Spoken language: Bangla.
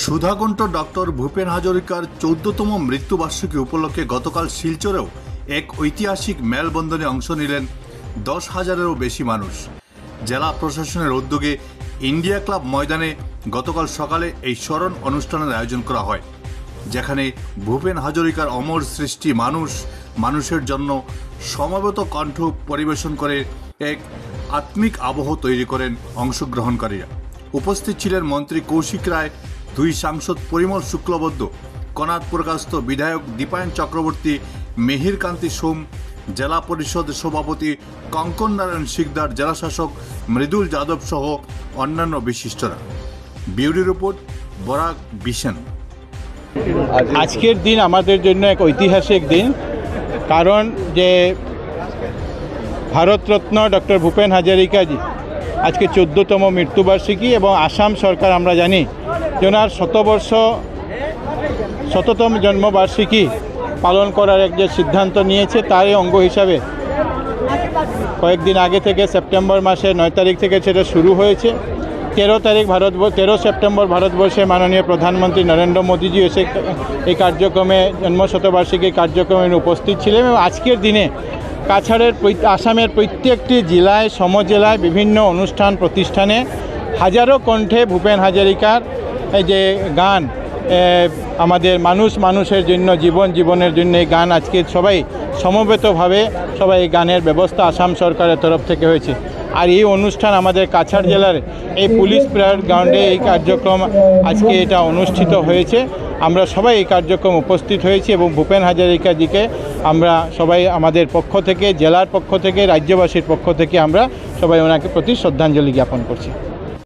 সুধাকণ্ঠ ডক্টর ভূপেন হাজরিকার 14তম মৃত্যুবার্ষিকী উপলক্ষে গতকাল শিলচরেও এক ঐতিহাসিক মেলবন্ধনে অংশ নিলেন 10,000-এরও বেশি মানুষ। জেলা প্রশাসনের উদ্যোগে ইন্ডিয়া ক্লাব ময়দানে গতকাল সকালে এই স্মরণ অনুষ্ঠানের আয়োজন করা হয়, যেখানে ভূপেন হাজরিকার অমর সৃষ্টি মানুষের জন্য সমবেত কণ্ঠ পরিবেশন করে এক আত্মিক আবহ তৈরি করেন অংশগ্রহণকারীরা। উপস্থিত ছিলেন মন্ত্রী কৌশিক রায়, 2 সাংসদ পরিমল শুক্লবৈদ্য, কনাদপুরকাস্থ বিধায়ক দীপায়ন চক্রবর্তী, মিহির কান্তি সোম, জেলা পরিষদ সভাপতি কঙ্কন নারায়ণ শিকদার, জেলা শাসক মৃদুল যাদব সহ অন্যান্য বিশিষ্টরা। Beauty report, Barak vision. আজকের দিন আমাদের জন্য এক ঐতিহাসিক দিন, কারণ যে ভারতরত্ন ডক্টর ভূপেন হাজারিকাজি আজকে 14তম মৃত্যুবার্ষিকী এবং আসাম সরকার আমরা জানি যে ওনার 100তম জন্মবার্ষিকী পালন করার এক যে সিদ্ধান্ত নিয়েছে, তারই অঙ্গ হিসাবে কয়েকদিন আগে থেকে সেপ্টেম্বর মাসের 9 তারিখ থেকে সেটা শুরু হয়েছে। 13 সেপ্টেম্বর ভারতবর্ষের মাননীয় প্রধানমন্ত্রী নরেন্দ্র মোদীজি এসে এই কার্যক্রমে জন্মশতবার্ষিকী কার্যক্রমে উপস্থিত ছিলেন এবং আজকের দিনে কাছাড়ের আসামের প্রত্যেকটি জেলায় সমজেলায় বিভিন্ন অনুষ্ঠান প্রতিষ্ঠানে হাজারো কণ্ঠে ভূপেন হাজারিকার এই যে গান, আমাদের মানুষের জন্য, জীবনের জন্য এই গান আজকে সবাই সমবেতভাবে এই গানের ব্যবস্থা আসাম সরকারের তরফ থেকে হয়েছে। আর এই অনুষ্ঠান আমাদের কাছাড় জেলার এই পুলিশ প্যারেড গ্রাউন্ডে এই কার্যক্রম আজকে এটা অনুষ্ঠিত হয়েছে। আমরা সবাই এই কার্যক্রম উপস্থিত হয়েছি এবং ভূপেন হাজারিকাজিকে আমরা সবাই আমাদের পক্ষ থেকে, জেলার পক্ষ থেকে, রাজ্যবাসীর পক্ষ থেকে আমরা সবাই ওনাকে প্রতি শ্রদ্ধাঞ্জলি জ্ঞাপন করছি।